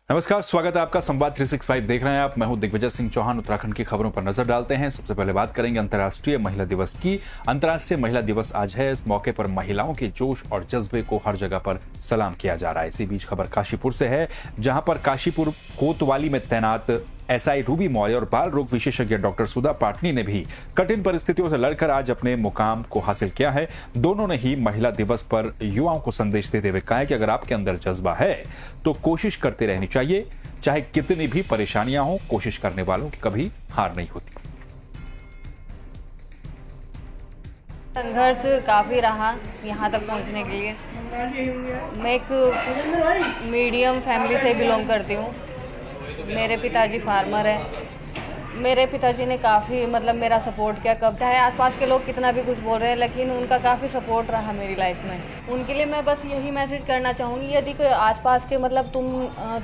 नमस्कार, स्वागत है आपका। संवाद 365 देख रहे हैं आप। मैं हूं दिग्विजय सिंह चौहान। उत्तराखंड की खबरों पर नजर डालते हैं। सबसे पहले बात करेंगे अंतर्राष्ट्रीय महिला दिवस की। अंतर्राष्ट्रीय महिला दिवस आज है। इस मौके पर महिलाओं के जोश और जज्बे को हर जगह पर सलाम किया जा रहा है। इसी बीच खबर काशीपुर से है, जहां पर काशीपुर कोतवाली में तैनात एसआई रूबी मौर्य और बाल रोग विशेषज्ञ डॉक्टर सुधा पाटनी ने भी कठिन परिस्थितियों से लड़कर आज अपने मुकाम को हासिल किया है। दोनों ने ही महिला दिवस पर युवाओं को संदेश देते हुए कहा है कि अगर आपके अंदर जज्बा है तो कोशिश करते रहनी चाहिए, चाहे कितनी भी परेशानियां हो। कोशिश करने वालों की कभी हार नहीं होती। संघर्ष काफ़ी रहा यहाँ तक पहुँचने के लिए। मैं एक मीडियम फैमिली से बिलोंग करती हूँ। मेरे पिताजी फार्मर हैं। मेरे पिताजी ने काफ़ी मेरा सपोर्ट किया। कब चाहे आसपास के लोग कितना भी कुछ बोल रहे हैं, लेकिन उनका काफ़ी सपोर्ट रहा मेरी लाइफ में। उनके लिए मैं बस यही मैसेज करना चाहूँगी, यदि कोई आसपास के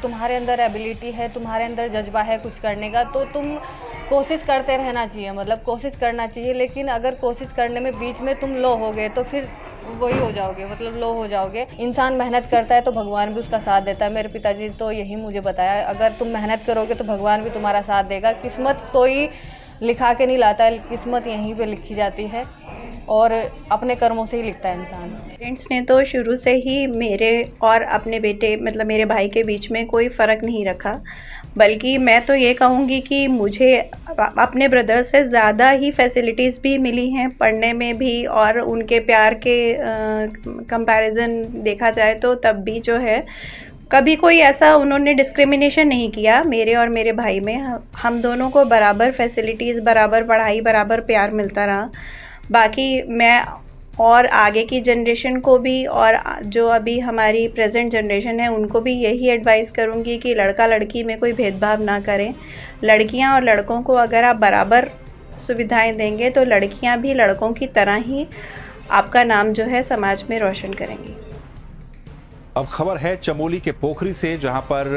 तुम्हारे अंदर एबिलिटी है, तुम्हारे अंदर जज्बा है कुछ करने का, तो तुम कोशिश करते रहना चाहिए। कोशिश करना चाहिए। लेकिन अगर कोशिश करने में बीच में तुम लो हो गए तो फिर वही हो जाओगे, लो हो जाओगे। इंसान मेहनत करता है तो भगवान भी उसका साथ देता है। मेरे पिताजी तो यही मुझे बताया, अगर तुम मेहनत करोगे तो भगवान भी तुम्हारा साथ देगा। किस्मत कोई लिखा के नहीं लाता है, किस्मत यहीं पे लिखी जाती है और अपने कर्मों से ही लिखता है इंसान। पेरेंट्स ने तो शुरू से ही मेरे और अपने बेटे मेरे भाई के बीच में कोई फ़र्क नहीं रखा, बल्कि मैं तो ये कहूँगी कि मुझे अपने ब्रदर से ज़्यादा ही फैसिलिटीज़ भी मिली हैं पढ़ने में भी, और उनके प्यार के कंपैरिजन देखा जाए तो तब भी जो है कभी कोई ऐसा उन्होंने डिस्क्रिमिनेशन नहीं किया मेरे और मेरे भाई में। हम दोनों को बराबर फैसिलिटीज़, बराबर पढ़ाई, बराबर प्यार मिलता रहा। बाकी मैं और आगे की जनरेशन को भी, और जो अभी हमारी प्रेजेंट जनरेशन है उनको भी यही एडवाइस करूँगी कि लड़का लड़की में कोई भेदभाव ना करें। लड़कियां और लड़कों को अगर आप बराबर सुविधाएं देंगे तो लड़कियां भी लड़कों की तरह ही आपका नाम जो है समाज में रोशन करेंगी। अब खबर है चमोली के पोखरी से, जहां पर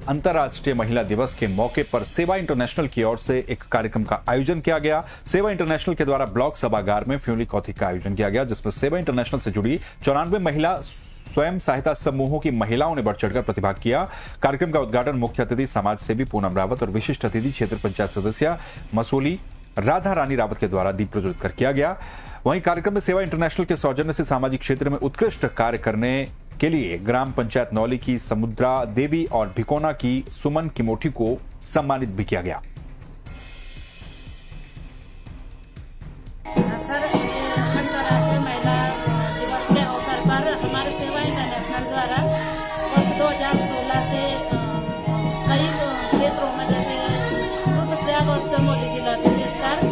अंतर्राष्ट्रीय महिला दिवस के मौके पर सेवा इंटरनेशनल की ओर से एक कार्यक्रम का आयोजन किया गया। सेवा इंटरनेशनल के द्वारा ब्लॉक सभागार में फ्यूली कौथिक का आयोजन किया गया, जिसमें सेवा इंटरनेशनल से जुड़ी 94 महिला स्वयं सहायता समूहों की महिलाओं ने बढ़ चढ़कर प्रतिभाग किया। कार्यक्रम का उद्घाटन मुख्य अतिथि समाज सेवी पूनम रावत और विशिष्ट अतिथि क्षेत्र पंचायत सदस्य मसूली राधा रानी रावत के द्वारा दीप प्रज्वलित कर किया गया। वहीं कार्यक्रम में सेवा इंटरनेशनल के सौजन्य से सामाजिक क्षेत्र में उत्कृष्ट कार्य करने के लिए ग्राम पंचायत नौली की समुद्रा देवी और भिकोना की सुमन किमोठी को सम्मानित भी किया गया। सर, अंतर्राष्ट्रीय महिला दिवस के अवसर पर हमारे सेवा इंटरनेशनल द्वारा वर्ष 2016 से कई क्षेत्रों में, जैसे रुद्रप्रयाग और चमोली जिला विशेषकर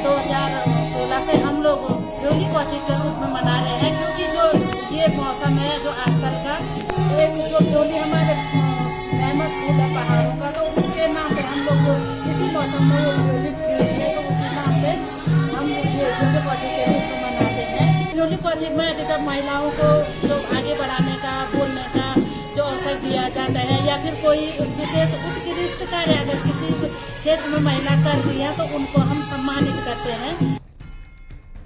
2016 से हम लोग फ्यूली कौथिक के रूप में मना रहे हैं, क्योंकि जो ये मौसम है जो आजकल का, एक जो फ्यूली हमारे फेमस फूल है पहाड़ों का, तो उसके नाम पे हम लोग जो इसी मौसम में वो फ्यूली खिलती है, तो उसी नाम पे हम ये फ्यूली कौथिक के रूप में मनाते हैं। फ्यूली कौथिक में अधिकतर महिलाओं को जो आगे बढ़ाने का, बोलने का जो अवसर दिया जाता है, या फिर कोई विशेष उत्कृष्ट कार्य अगर किसी क्षेत्र में महिला कर रही है तो उनको हम सम्मानित करते हैं।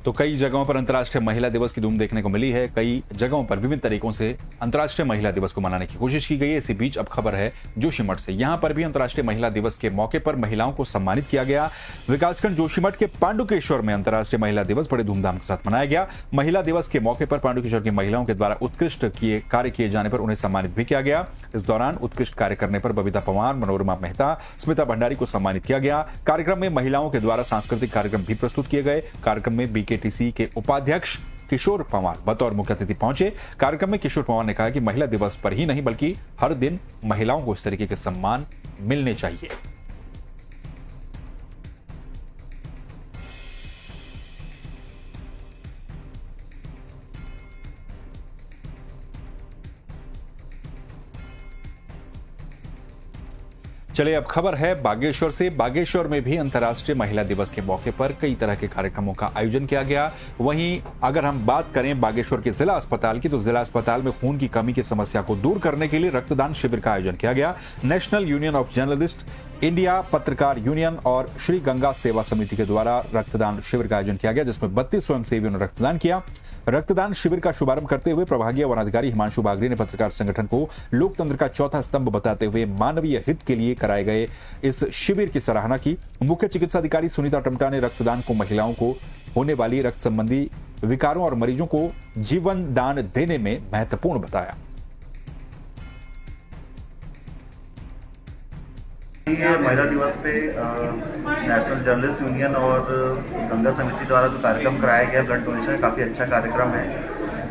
तो कई जगहों पर अंतर्राष्ट्रीय महिला दिवस की धूम देखने को मिली है। कई जगहों पर विभिन्न तरीकों से अंतर्राष्ट्रीय महिला दिवस को मनाने की कोशिश की गई है। इसी बीच अब खबर है जोशीमठ से। यहां पर भी अंतर्राष्ट्रीय महिला दिवस के मौके पर महिलाओं को सम्मानित किया गया। विकासखंड जोशीमठ के पांडुकेश्वर में अंतर्राष्ट्रीय महिला दिवस बड़े धूमधाम के साथ मनाया गया। महिला दिवस के मौके पर पांडुकेश्वर की महिलाओं के द्वारा उत्कृष्ट कार्य किए जाने पर उन्हें सम्मानित भी किया गया। इस दौरान उत्कृष्ट कार्य करने पर बबीता पवार, मनोरमा मेहता, स्मिता भंडारी को सम्मानित किया गया। कार्यक्रम में महिलाओं के द्वारा सांस्कृतिक कार्यक्रम भी प्रस्तुत किए गए। कार्यक्रम में बीकेटीसी के उपाध्यक्ष किशोर पंवार बतौर मुख्य अतिथि पहुंचे। कार्यक्रम में किशोर पंवार ने कहा कि महिला दिवस पर ही नहीं बल्कि हर दिन महिलाओं को इस तरीके के सम्मान मिलने चाहिए। चलिए अब खबर है बागेश्वर से। बागेश्वर में भी अंतर्राष्ट्रीय महिला दिवस के मौके पर कई तरह के कार्यक्रमों का आयोजन किया गया। वहीं अगर हम बात करें बागेश्वर के जिला अस्पताल की, तो जिला अस्पताल में खून की कमी की समस्या को दूर करने के लिए रक्तदान शिविर का आयोजन किया गया। National union of journalist, India पत्रकार यूनियन और श्री गंगा सेवा समिति के द्वारा रक्तदान शिविर का आयोजन किया गया, जिसमें 32 स्वयंसेवियों ने रक्तदान किया। रक्तदान शिविर का शुभारंभ करते हुए प्रभागीय वनाधिकारी हिमांशु बागड़ी ने पत्रकार संगठन को लोकतंत्र का चौथा स्तंभ बताते हुए मानवीय हित के लिए कराए गए इस शिविर की सराहना की। मुख्य चिकित्सा अधिकारी सुनीता टमटा ने रक्तदान को महिलाओं को होने वाली रक्त संबंधी विकारों और मरीजों को जीवन दान देने में महत्वपूर्ण बताया। ये महिला दिवस पे नेशनल जर्नलिस्ट यूनियन और गंगा समिति द्वारा जो कार्यक्रम कराया गया ब्लड डोनेशन काफ़ी अच्छा कार्यक्रम है।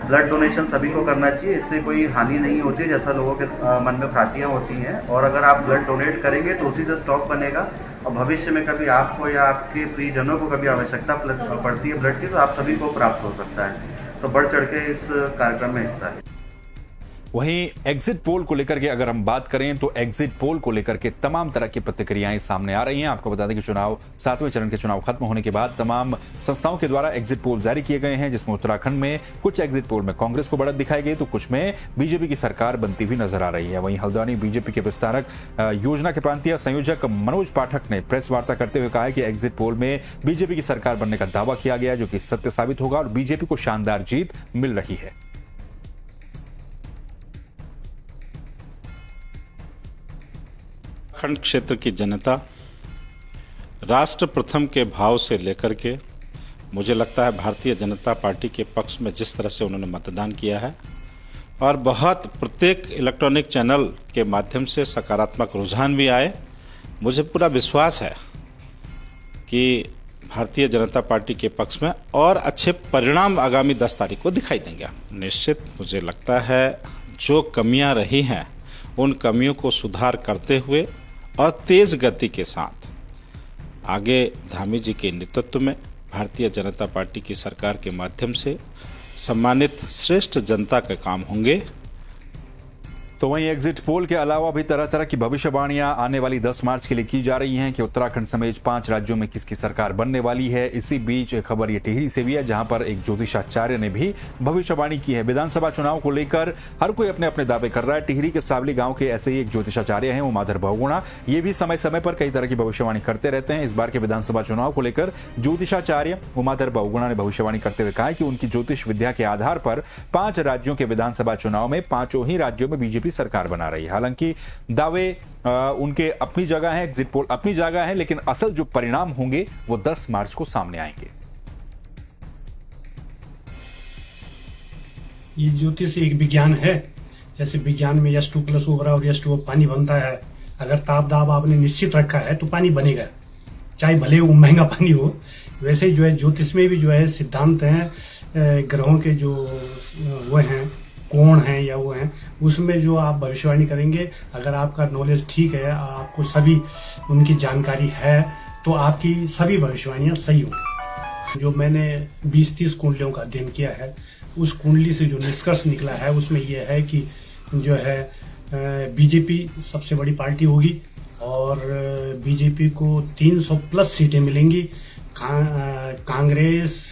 ब्लड डोनेशन सभी को करना चाहिए, इससे कोई हानि नहीं होती है जैसा लोगों के मन में भ्रांतियाँ होती हैं। और अगर आप ब्लड डोनेट करेंगे तो उसी से स्टॉक बनेगा और भविष्य में कभी आपको या आपके प्रियजनों को कभी आवश्यकता पड़ती है ब्लड की तो आप सभी को प्राप्त हो सकता है। तो बढ़ चढ़ के इस कार्यक्रम में हिस्सा है। वहीं एग्जिट पोल को लेकर के अगर हम बात करें तो एग्जिट पोल को लेकर के तमाम तरह की प्रतिक्रियाएं सामने आ रही हैं। आपको बता दें कि चुनाव 7वें चरण के चुनाव खत्म होने के बाद तमाम संस्थाओं के द्वारा एग्जिट पोल जारी किए गए हैं, जिसमें उत्तराखंड में कुछ एग्जिट पोल में कांग्रेस को बढ़त दिखाई गई तो कुछ में बीजेपी की सरकार बनती हुई नजर आ रही है। वहीं हल्द्वानी बीजेपी के विस्तारक योजना के प्रांतीय संयोजक मनोज पाठक ने प्रेस वार्ता करते हुए कहा कि एग्जिट पोल में बीजेपी की सरकार बनने का दावा किया गया जो कि सत्य साबित होगा और बीजेपी को शानदार जीत मिल रही है। उत्तराखंड क्षेत्र की जनता राष्ट्र प्रथम के भाव से लेकर के मुझे लगता है भारतीय जनता पार्टी के पक्ष में जिस तरह से उन्होंने मतदान किया है और बहुत प्रत्येक इलेक्ट्रॉनिक चैनल के माध्यम से सकारात्मक रुझान भी आए, मुझे पूरा विश्वास है कि भारतीय जनता पार्टी के पक्ष में और अच्छे परिणाम आगामी 10 तारीख को दिखाई देंगे। निश्चित मुझे लगता है जो कमियां रही हैं उन कमियों को सुधार करते हुए और तेज गति के साथ आगे धामी जी के नेतृत्व में भारतीय जनता पार्टी की सरकार के माध्यम से सम्मानित श्रेष्ठ जनता के काम होंगे। तो वहीं एग्जिट पोल के अलावा भी तरह तरह की भविष्यवाणियां आने वाली 10 मार्च के लिए की जा रही हैं कि उत्तराखंड समेत 5 राज्यों में किसकी सरकार बनने वाली है। इसी बीच एक खबर ये टिहरी से भी है जहां पर एक ज्योतिषाचार्य ने भी भविष्यवाणी की है। विधानसभा चुनाव को लेकर हर कोई अपने अपने दावे कर रहा है। टिहरी के सावली गांव के ऐसे ही एक ज्योतिषाचार्य हैं उमाधर बहुगुणा, ये भी समय समय पर कई तरह की भविष्यवाणी करते रहते हैं। इस बार के विधानसभा चुनाव को लेकर ज्योतिषाचार्य उमाधर बहुगुणा ने भविष्यवाणी करते हुए कहा कि उनकी ज्योतिष विद्या के आधार पर 5 राज्यों के विधानसभा चुनाव में 5 ही राज्यों में बीजेपी सरकार बना रही है। हालांकि दावे उनके अपनी जगह है, एग्जिट पोल अपनी जगह है, लेकिन असल जो परिणाम होंगे वो 10 मार्च को सामने आएंगे। ये ज्योतिष एक विज्ञान है। जैसे विज्ञान में H2+O और H2O पानी बनता है। अगर ताप दाब आपने निश्चित रखा है तो पानी बनेगा, चाहे भले वो महंगा पानी हो। वैसे जो है ज्योतिष में भी जो है सिद्धांत हैं, ग्रहों के जो वो हैं कोण हैं या वो हैं, उसमें जो आप भविष्यवाणी करेंगे, अगर आपका नॉलेज ठीक है, आपको सभी उनकी जानकारी है, तो आपकी सभी भविष्यवाणियां सही होंगी। जो मैंने 20-30 कुंडलियों का अध्ययन किया है, उस कुंडली से जो निष्कर्ष निकला है उसमें यह है कि जो है बीजेपी सबसे बड़ी पार्टी होगी और बीजेपी को 300+ सीटें मिलेंगी। कांग्रेस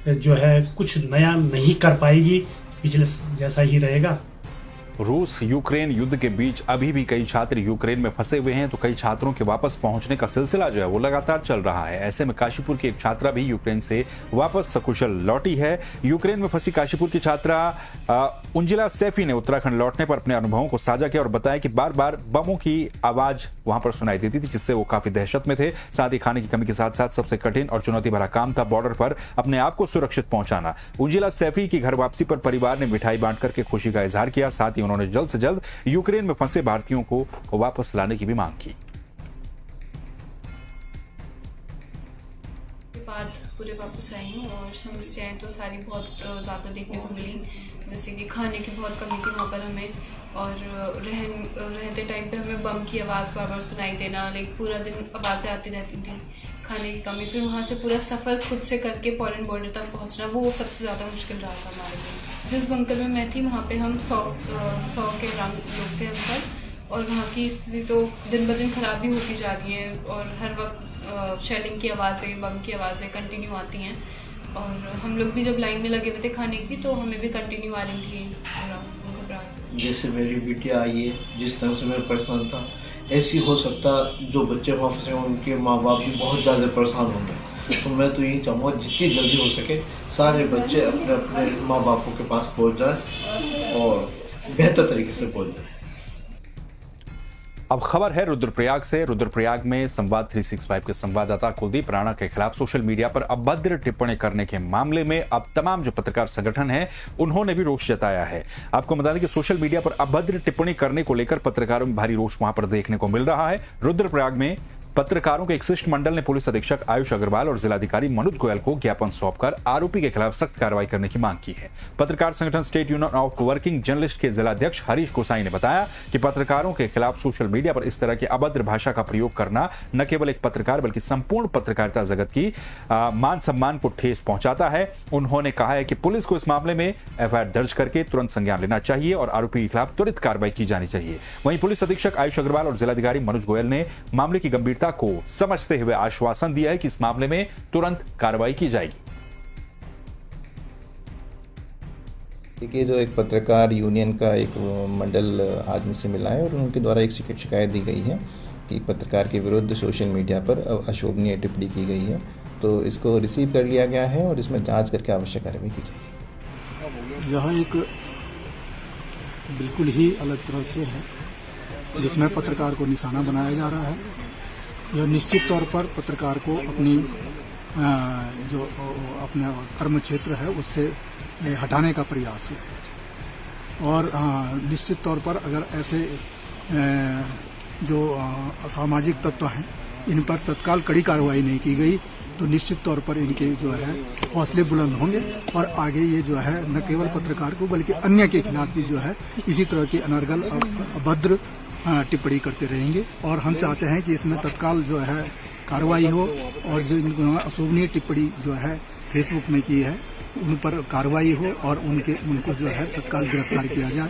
जो है कुछ नया नहीं कर पाएगी, पिछले जैसा ही रहेगा। रूस यूक्रेन युद्ध के बीच अभी भी कई छात्र यूक्रेन में फंसे हुए हैं, तो कई छात्रों के वापस पहुंचने का सिलसिला जो है वो लगातार चल रहा है। ऐसे में काशीपुर की एक छात्रा भी यूक्रेन से वापस सकुशल लौटी है। यूक्रेन में फंसी काशीपुर की छात्रा उंजिला सैफी ने उत्तराखंड लौटने पर अपने अनुभवों को साझा किया और बताया कि बार बार बमों की आवाज वहां पर सुनाई देती थी, जिससे वो काफी दहशत में थे। साथ ही खाने की कमी के साथ साथ सबसे कठिन और चुनौती भरा काम था बॉर्डर पर अपने आप को सुरक्षित पहुंचाना। उंजिला सैफी की घर वापसी पर परिवार ने मिठाई बांट करके खुशी का इजहार किया। साथ ही उन्होंने जल्द से जल्द यूक्रेन में फंसे भारतीयों को वापस लाने की भी मांग की। बाद पूरे वापस आई हूँ और समस्याएं तो सारी बहुत ज़्यादा देखने को मिली, जैसे कि खाने की बहुत कमी थी वहाँ पर हमें, और रहते टाइम पे हमें बम की आवाज़ बार बार सुनाई देना, लाइक पूरा दिन आवाज़ें आती रहती थी। खाने की कमी, फिर वहाँ से पूरा सफ़र खुद से करके पोलैंड बॉर्डर तक पहुँचना, वो सबसे ज़्यादा मुश्किल रहा था हमारे लिए। जिस बंकर में मैं थी वहाँ पे हम 100 के लोग थे अंदर, और वहाँ की स्थिति तो दिन ब दिन ख़राब ही होती जा रही है और हर वक्त शेलिंग की आवाज़ें, बम की आवाज़ें कंटिन्यू आती हैं। और हम लोग भी जब लाइन में लगे हुए थे खाने की, तो हमें भी कंटिन्यू आ रही थी घबराहट। जैसे मेरी बिटिया आई है, जिस तरह से मैं परेशान था, ऐसी हो सकता जो बच्चे वहाँ फंसे उनके माँ बाप भी बहुत ज़्यादा परेशान होंगे। तो मैं तो यही चाहूँगा जितनी जल्दी हो सके सारे बच्चे अपने अपने माँ बापों के पास पहुंच जाएं और बेहतर तरीके से पहुंच जाएं। अब खबर है रुद्रप्रयाग से। रुद्रप्रयाग में संवाद 365 के संवाददाता कुलदीप राणा के खिलाफ सोशल मीडिया पर अभद्र टिप्पणी करने के मामले में अब तमाम जो पत्रकार संगठन हैं उन्होंने भी रोष जताया है। आपको बता दें कि सोशल मीडिया पर अभद्र टिप्पणी करने को लेकर पत्रकारों में भारी रोष वहां पर देखने को मिल रहा है। रुद्रप्रयाग में पत्रकारों के एक शिष्टमंडल ने पुलिस अधीक्षक आयुष अग्रवाल और जिलाधिकारी मनोज गोयल को ज्ञापन सौंपकर आरोपी के खिलाफ सख्त कार्रवाई करने की मांग की है। पत्रकार संगठन state union of working journalist के जिलाध्यक्ष हरीश गोसाई ने बताया कि पत्रकारों के खिलाफ सोशल मीडिया पर इस तरह की अभद्र भाषा का प्रयोग करना न केवल एक पत्रकार बल्कि संपूर्ण पत्रकारिता जगत की मान सम्मान को ठेस पहुंचाता है। उन्होंने कहा है कि पुलिस को इस मामले में एफआईआर दर्ज करके तुरंत संज्ञान लेना चाहिए और आरोपी के खिलाफ त्वरित कार्रवाई की जानी चाहिए। वहीं पुलिस अधीक्षक आयुष अग्रवाल और जिलाधिकारी मनोज गोयल ने मामले की गंभीरता को समझते हुए आश्वासन दिया है कि इस मामले में तुरंत कार्रवाई की जाएगी। देखिए, जो एक पत्रकार यूनियन का एक मंडल आज मुझसे मिला है और उनके द्वारा एक शिकायत दी गई है कि एक पत्रकार के विरुद्ध सोशल मीडिया पर अशोभनीय टिप्पणी की गई है, तो इसको रिसीव कर लिया गया है और इसमें जांच करके आवश्यक कार्रवाई की जाएगी। यह एक बिल्कुल ही अलग तरह से है जिसमें पत्रकार को निशाना बनाया जा रहा है। यह निश्चित तौर पर पत्रकार को अपनी जो अपना कर्म क्षेत्र है उससे हटाने का प्रयास है और निश्चित तौर पर अगर ऐसे जो असामाजिक तत्व हैं इन पर तत्काल कड़ी कार्रवाई नहीं की गई तो निश्चित तौर पर इनके जो है हौसले बुलंद होंगे और आगे ये जो है न केवल पत्रकार को बल्कि अन्य के खिलाफ भी जो है इसी तरह की अनर्गल अभद्र टिप्पणी करते रहेंगे। और हम चाहते हैं कि इसमें तत्काल जो है कार्रवाई हो और जो अशोभनीय टिप्पणी जो है फेसबुक में की है उन पर कार्रवाई हो और उनको जो है तत्काल गिरफ्तार किया जाए।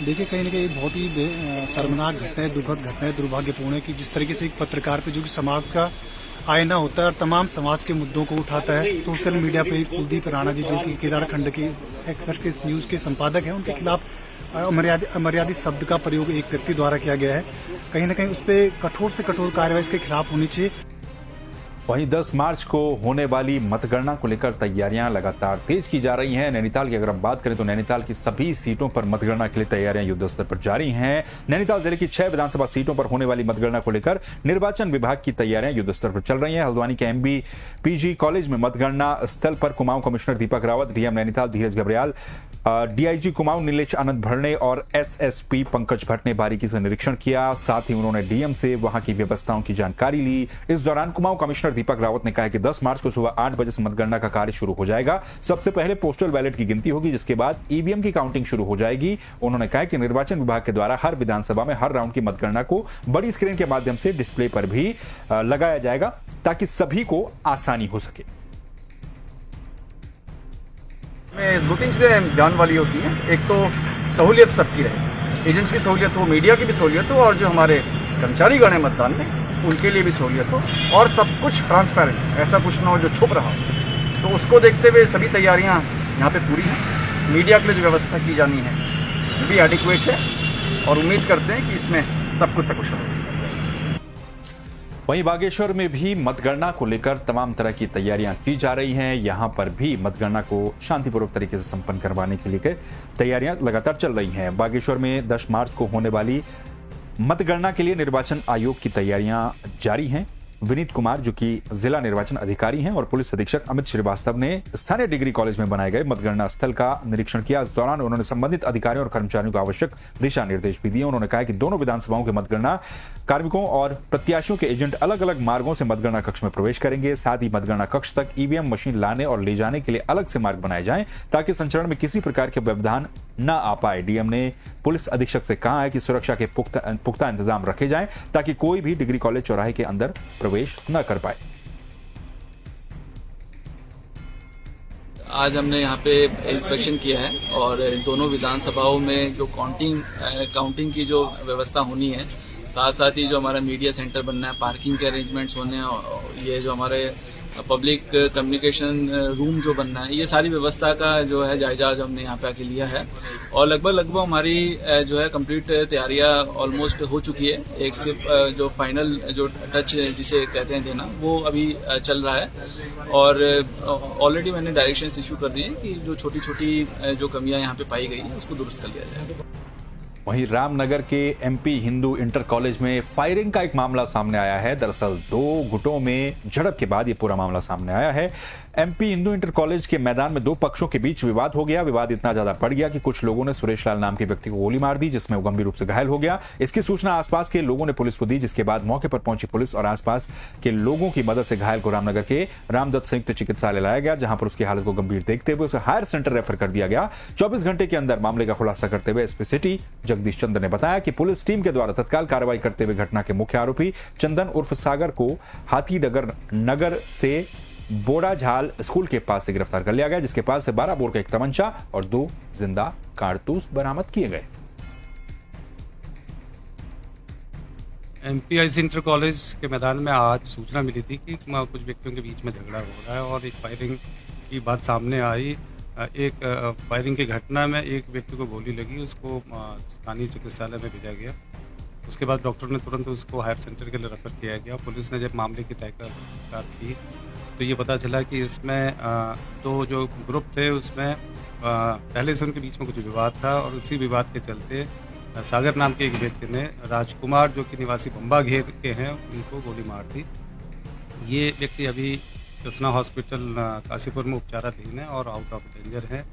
देखिए, कहीं ना कहीं बहुत ही शर्मनाक घटना है, दुखद घटना है, दुर्भाग्यपूर्ण है कि जिस तरीके से एक पत्रकार पे जो कि समाज का आईना होता है और तमाम समाज के मुद्दों को उठाता है, सोशल मीडिया पे कुलदीप राणा जी जो कि केदारखंड के एक्सप्रेस न्यूज के संपादक हैं उनके खिलाफ अमर्यादित शब्द का प्रयोग एक व्यक्ति द्वारा किया गया है। कहीं ना कहीं उस पर कठोर से कठोर कार्रवाई इसके खिलाफ होनी चाहिए। वहीं 10 मार्च को होने वाली मतगणना को लेकर तैयारियां लगातार तेज की जा रही हैं। नैनीताल की अगर हम बात करें तो नैनीताल की सभी सीटों पर मतगणना के लिए तैयारियां युद्ध स्तर पर जारी हैं। नैनीताल जिले की 6 विधानसभा सीटों पर होने वाली मतगणना को लेकर निर्वाचन विभाग की तैयारियां युद्ध स्तर पर चल रही हैं। हल्द्वानी के MB PG कॉलेज में मतगणना स्थल पर कुमाऊं कमिश्नर दीपक रावत, DM नैनीताल धीरज घबरियाल, DIG कुमाऊं नीलेश आनंद भरणे और SSP पंकज भट्ट ने बारीकी से निरीक्षण किया। साथ ही उन्होंने DM से वहां की व्यवस्थाओं की जानकारी ली। इस दौरान कुमाऊं कमिश्नर दीपक रावत ने कहा कि 10 मार्च को सुबह 8 बजे से मतगणना का कार्य शुरू हो जाएगा। सबसे पहले पोस्टल बैलेट की गिनती होगी, जिसके बाद EVM की काउंटिंग शुरू हो जाएगी। उन्होंने कहा कि निर्वाचन विभाग के द्वारा हर विधानसभा में हर राउंड की मतगणना को बड़ी स्क्रीन के माध्यम से डिस्प्ले पर भी लगाया जाएगा ताकि सभी को आसानी हो सके। वोटिंग से जान वाली होती है, एक तो सहूलियत सबकी रहे, एजेंट्स की सहूलियत हो, मीडिया की भी सहूलियत हो और जो हमारे कर्मचारी गण हैं मतदान में उनके लिए भी सहूलियत हो और सब कुछ ट्रांसपेरेंट, ऐसा कुछ ना हो जो छुप रहा हो। तो उसको देखते हुए सभी तैयारियां यहाँ पे पूरी हैं। मीडिया के लिए जो व्यवस्था की जानी है वो भी एडिक्वेट है और उम्मीद करते हैं कि इसमें सब कुछ सकुशल हो। वहीं बागेश्वर में भी मतगणना को लेकर तमाम तरह की तैयारियां की जा रही हैं। यहां पर भी मतगणना को शांतिपूर्वक तरीके से संपन्न करवाने के लिए तैयारियां लगातार चल रही हैं। बागेश्वर में 10 मार्च को होने वाली मतगणना के लिए निर्वाचन आयोग की तैयारियां जारी हैं। विनीत कुमार जो कि जिला निर्वाचन अधिकारी हैं और पुलिस अधीक्षक अमित श्रीवास्तव ने स्थानीय डिग्री कॉलेज में बनाए गए मतगणना स्थल का निरीक्षण किया। इस दौरान उन्होंने संबंधित अधिकारियों और कर्मचारियों को आवश्यक दिशा निर्देश भी दिए। उन्होंने कहा कि दोनों विधानसभाओं के मतगणना कार्मिकों और प्रत्याशियों के एजेंट अलग अलग मार्गों से मतगणना कक्ष में प्रवेश करेंगे। साथ ही मतगणना कक्ष तक EVM मशीन लाने और ले जाने के लिए अलग से मार्ग बनाए जाएं ताकि संचरण में किसी प्रकार के व्यवधान न आ पाए। DM ने पुलिस अधीक्षक से कहा है कि सुरक्षा के पुख्ता इंतजाम रखे जाएं ताकि कोई भी डिग्री कॉलेज चौराहे के अंदर प्रवेश न कर पाए। आज हमने यहाँ पे इंस्पेक्शन किया है और दोनों विधानसभाओं में जो काउंटिंग की जो व्यवस्था होनी है, साथ साथ ही जो हमारा मीडिया सेंटर बनना है, पार्किंग के अरेंजमेंट्स होने हैं, ये जो हमारे पब्लिक कम्युनिकेशन रूम जो बनना है, ये सारी व्यवस्था का जो है जायजा हमने यहाँ पे आके लिया है। और लगभग हमारी जो है कंप्लीट तैयारियां ऑलमोस्ट हो चुकी है। एक सिर्फ जो फाइनल जो टच जिसे कहते हैं देना, वो अभी चल रहा है। और ऑलरेडी मैंने डायरेक्शंस इशू कर दिए कि जो छोटी छोटी जो कमियां यहाँ पे पाई गई है उसको दुरुस्त कर लिया जाए। वहीं रामनगर के एमपी हिंदू इंटर कॉलेज में फायरिंग का एक मामला सामने आया है। दरअसल 2 गुटों में झड़प के बाद ये पूरा मामला सामने आया है। एमपी हिंदू इंटर कॉलेज के मैदान में 2 पक्षों के बीच विवाद हो गया। विवाद इतना ज्यादा बढ़ गया कि कुछ लोगों ने सुरेश लाल नाम के व्यक्ति को गोली मार दी, जिसमें वो गंभीर रूप से घायल हो गया। इसकी सूचना आसपास के लोगों ने पुलिस को दी, जिसके बाद मौके पर पहुंची पुलिस और आसपास के लोगों की मदद से घायल को रामनगर के रामदत्त संयुक्त चिकित्सालय लाया गया, जहां पर उसकी हालत को गंभीर देखते हुए उसे हायर सेंटर रेफर कर दिया गया। 24 घंटे के अंदर मामले का खुलासा करते हुए एसपी सिटी जगदीश चंद्र ने बताया कि पुलिस टीम के द्वारा तत्काल कार्रवाई करते हुए घटना के मुख्य आरोपी चंदन उर्फ सागर को हाथीडगर नगर से बोड़ाझाल स्कूल के पास से गिरफ्तार कर लिया गया, जिसके पास से 12 बोर का एक तमंचा और 2 जिंदा कारतूस बरामद किए गए। एमपीआईसी इंटर कॉलेज के मैदान में आज सूचना मिली थी कि कुछ व्यक्तियों के बीच में झगड़ा हो रहा है और एक फायरिंग की बात सामने आई। एक फायरिंग की घटना में एक व्यक्ति को गोली लगी, उसको स्थानीय चिकित्सालय में भेजा गया। उसके बाद डॉक्टर ने तुरंत उसको हायर सेंटर के लिए रेफर किया गया। पुलिस ने जब मामले की तहकीकात की तो ये पता चला कि इसमें 2 जो ग्रुप थे उसमें पहले से उनके बीच में कुछ विवाद था और उसी विवाद के चलते सागर नाम के एक व्यक्ति ने राजकुमार, जो कि निवासी बम्बा घेर के हैं, उनको गोली मार दी। ये व्यक्ति अभी कृष्णा हॉस्पिटल काशीपुर में उपचाराधीन है और आउट ऑफ डेंजर है।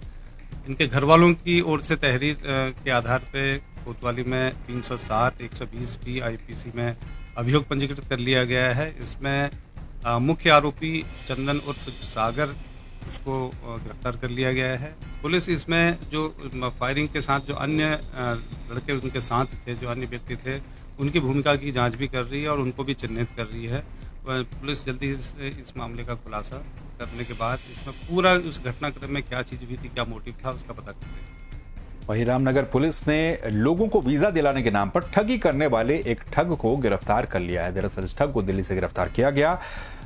इनके घर वालों की ओर से तहरीर के आधार पर कोतवाली में 307, 120 भी IPC में अभियोग पंजीकृत कर लिया गया है। इसमें मुख्य आरोपी चंदन उर्फ सागर, उसको गिरफ्तार कर लिया गया है। पुलिस इसमें जो फायरिंग के साथ जो अन्य लड़के उनके साथ थे, जो अन्य व्यक्ति थे, उनकी भूमिका की जांच भी कर रही है और उनको भी चिन्हित कर रही है। पुलिस जल्दी इस मामले का खुलासा करने के बाद इसमें पूरा उस घटनाक्रम में क्या चीज़ हुई थी, क्या मोटिव था, उसका पता करेंगे। वहीं रामनगर पुलिस ने लोगों को वीजा दिलाने के नाम पर ठगी करने वाले एक ठग को गिरफ्तार कर लिया है। दरअसल इस ठग को दिल्ली से गिरफ्तार किया गया।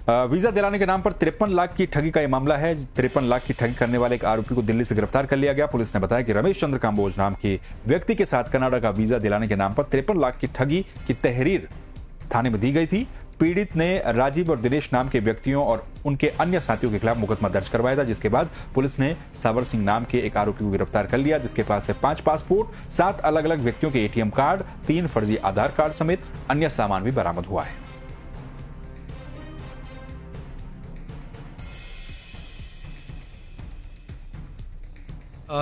वीजा दिलाने के नाम पर 53 लाख की ठगी का यह मामला है। 53 लाख की ठगी करने वाले एक आरोपी को दिल्ली से गिरफ्तार कर लिया गया। पुलिस ने बताया कि रमेश चंद्र कांबोज नाम के व्यक्ति के साथ कनाडा का वीजा दिलाने के नाम पर 53 लाख की ठगी की तहरीर थाने में दी गई थी। पीड़ित ने राजीव और दिनेश नाम के व्यक्तियों और उनके अन्य साथियों के खिलाफ मुकदमा दर्ज करवाया था, जिसके बाद पुलिस ने सावर सिंह नाम के एक आरोपी को गिरफ्तार कर लिया, जिसके पास से 5 पासपोर्ट, 7 अलग अलग व्यक्तियों के ATM कार्ड, 3 फर्जी आधार कार्ड समेत अन्य सामान भी बरामद हुआ है।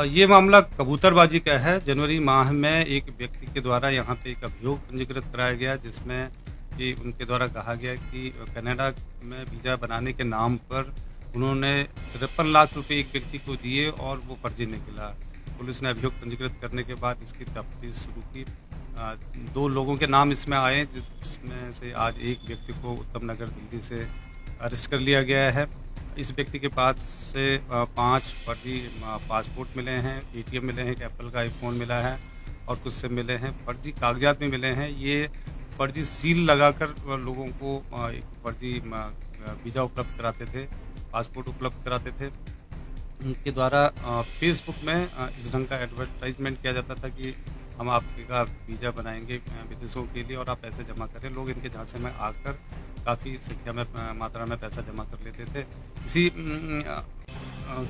ये मामला कबूतरबाजी का है। जनवरी माह में एक व्यक्ति के द्वारा यहाँ पे एक अभियोग पंजीकृत कराया गया, जिसमें कि उनके द्वारा कहा गया कि कनाडा में वीज़ा बनाने के नाम पर उन्होंने 53 लाख रुपए एक व्यक्ति को दिए और वो फर्जी निकला। पुलिस ने अभियोग पंजीकृत करने के बाद इसकी तफ्तीश शुरू की। 2 लोगों के नाम इसमें आए, जिसमें से आज एक व्यक्ति को उत्तम नगर दिल्ली से अरेस्ट कर लिया गया है। इस व्यक्ति के पास से 5 फर्जी पासपोर्ट मिले हैं, ATM मिले हैं, एक एप्पल का आईफोन मिला है और कुछ से मिले हैं फर्जी कागजात भी मिले हैं। ये फर्जी सील लगाकर लोगों को एक फर्जी वीज़ा उपलब्ध कराते थे, पासपोर्ट उपलब्ध कराते थे। उनके द्वारा फेसबुक में इस ढंग का एडवर्टाइजमेंट किया जाता था कि हम आपका वीज़ा बनाएंगे विदेशों के लिए और आप पैसे जमा करें। लोग इनके झांसे में आकर काफ़ी संख्या में मात्रा में पैसा जमा कर लेते थे। इसी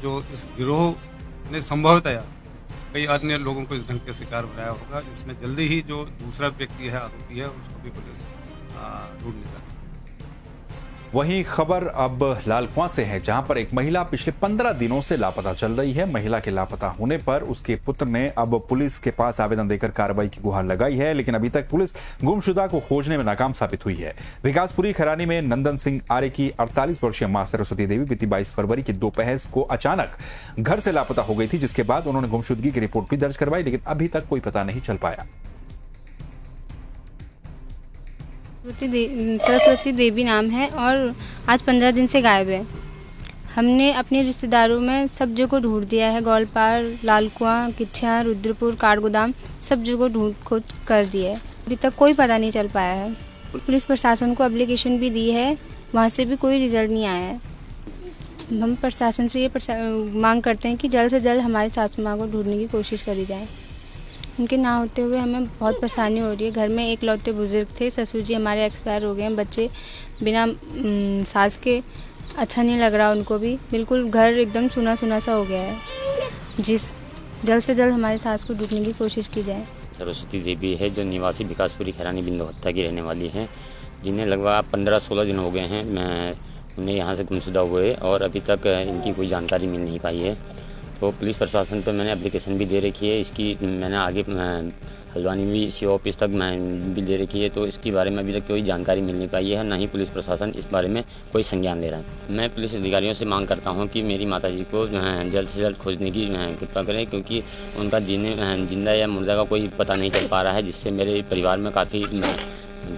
जो इस गिरोह ने संभवतया कई अन्य लोगों को इस ढंग के शिकार बनाया होगा। इसमें जल्दी ही जो दूसरा व्यक्ति है, आरोपी है, उसको भी पुलिस ढूंढ निकालेगी। वहीं खबर अब लालकुआं से है, जहां पर एक महिला पिछले 15 दिनों से लापता चल रही है। महिला के लापता होने पर उसके पुत्र ने अब पुलिस के पास आवेदन देकर कार्रवाई की गुहार लगाई है, लेकिन अभी तक पुलिस गुमशुदा को खोजने में नाकाम साबित हुई है। विकासपुरी खैरानी में नंदन सिंह आर्य की 48 वर्षीय मां सरस्वती देवी बीती 22 फरवरी की दोपहर को अचानक घर से लापता हो गई थी, जिसके बाद उन्होंने गुमशुदगी की रिपोर्ट भी दर्ज करवाई, लेकिन अभी तक कोई पता नहीं चल पाया। सरस्वती देवी नाम है और आज 15 दिन से गायब है। हमने अपने रिश्तेदारों में सब जगह ढूंढ दिया है, गौलपार, लालकुआं, किच्छा, रुद्रपुर, काठगोदाम, सब जगह ढूंढ खोज कर दिया है। अभी तक कोई पता नहीं चल पाया है। पुलिस प्रशासन को एप्लीकेशन भी दी है, वहाँ से भी कोई रिजल्ट नहीं आया है। हम प्रशासन से ये मांग करते हैं कि जल्द से जल्द हमारी सासू माँ को ढूंढने की कोशिश करी जाए। उनके ना होते हुए हमें बहुत परेशानी हो रही है। घर में एक लौते बुजुर्ग थे, ससुर जी हमारे एक्सपायर हो गए हैं, बच्चे बिना सास के अच्छा नहीं लग रहा उनको भी, बिल्कुल घर एकदम सुना सुना सा हो गया है। जल्द से जल्द हमारी सास को ढूंढने की कोशिश की जाए। सरस्वती देवी है जो निवासी विकासपुरी खैरानी बिंदुहत्ता की रहने वाली हैं, जिन्हें लगभग 15-16 दिन हो गए हैं मैं उन्हें यहाँ से गुमशुदा हुए और अभी तक इनकी कोई जानकारी मिल नहीं पाई है। तो पुलिस प्रशासन पर मैंने एप्लीकेशन भी दे रखी है, इसकी मैंने आगे हल्द्वानी भी सी ऑफिस तक मैं भी दे रखी है। तो इसके बारे में अभी तक कोई जानकारी मिल नहीं पाई है, ना ही पुलिस प्रशासन इस बारे में कोई संज्ञान ले रहा है। मैं पुलिस अधिकारियों से मांग करता हूं कि मेरी माताजी को जल्द से जल्द खोजने की कृपा करें, क्योंकि उनका जिंदा या मुर्दा का कोई पता नहीं चल पा रहा है, जिससे मेरे परिवार में काफ़ी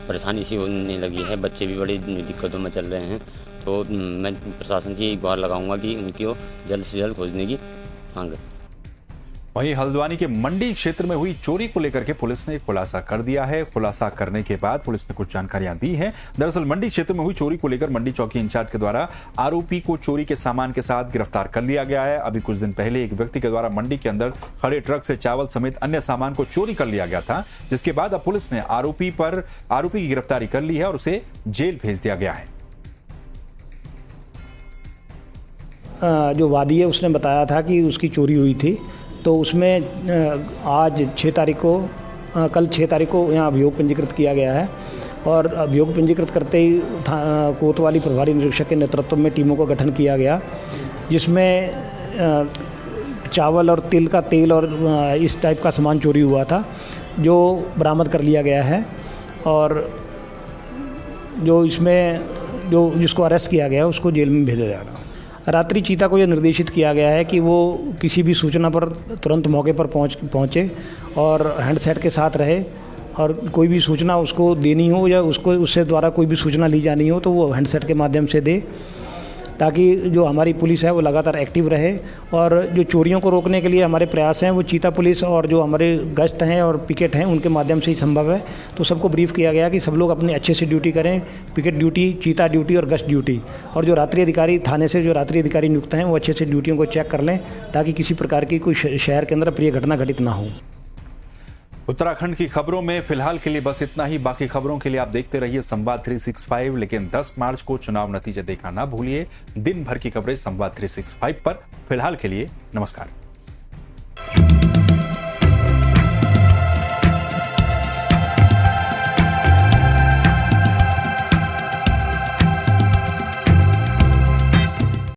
परेशानी सी होने लगी है। बच्चे भी बड़ी दिक्कतों में चल रहे हैं। तो मैं प्रशासन की गुहार लगाऊंगा कि उनकी जल्द से जल्द खोजने की मांग। वहीं हल्द्वानी के मंडी क्षेत्र में हुई चोरी को लेकर के पुलिस ने खुलासा कर दिया है। खुलासा करने के बाद पुलिस ने कुछ जानकारियां दी हैं। दरअसल मंडी क्षेत्र में हुई चोरी को लेकर मंडी चौकी इंचार्ज के द्वारा आरोपी को चोरी के सामान के साथ गिरफ्तार कर लिया गया है। अभी कुछ दिन पहले एक व्यक्ति के द्वारा मंडी के अंदर खड़े ट्रक से चावल समेत अन्य सामान को चोरी कर लिया गया था, जिसके बाद अब पुलिस ने आरोपी की गिरफ्तारी कर ली है और उसे जेल भेज दिया गया है। जो वादी है उसने बताया था कि उसकी चोरी हुई थी, तो उसमें आज 6 तारीख को कल 6 तारीख को यहाँ अभियोग पंजीकृत किया गया है और अभियोग पंजीकृत करते ही कोतवाली प्रभारी निरीक्षक के नेतृत्व में टीमों का गठन किया गया, जिसमें चावल और तिल का तेल और इस टाइप का सामान चोरी हुआ था, जो बरामद कर लिया गया है। और जो इसमें जिसको अरेस्ट किया गया है उसको जेल में भेजा जाएगा। रात्रि चीता को यह निर्देशित किया गया है कि वो किसी भी सूचना पर तुरंत मौके पर पहुंचे और हैंडसेट के साथ रहे, और कोई भी सूचना उसको देनी हो या उससे द्वारा कोई भी सूचना ली जानी हो तो वो हैंडसेट के माध्यम से दे, ताकि जो हमारी पुलिस है वो लगातार एक्टिव रहे। और जो चोरियों को रोकने के लिए हमारे प्रयास हैं वो चीता पुलिस और जो हमारे गश्त हैं और पिकेट हैं उनके माध्यम से ही संभव है। तो सबको ब्रीफ किया गया कि सब लोग अपने अच्छे से ड्यूटी करें, पिकेट ड्यूटी, चीता ड्यूटी और गश्त ड्यूटी। और जो रात्रि अधिकारी थाने से जो रात्रि अधिकारी नियुक्त हैं वो अच्छे से ड्यूटियों को चेक कर लें, ताकि किसी प्रकार की कोई शहर के अंदर प्रिय घटना घटित ना हो। उत्तराखंड की खबरों में फिलहाल के लिए बस इतना ही। बाकी खबरों के लिए आप देखते रहिए संवाद 365, लेकिन 10 मार्च को चुनाव नतीजे देखना ना भूलिए। दिन भर की कवरेज संवाद 365 पर। फिलहाल के लिए नमस्कार।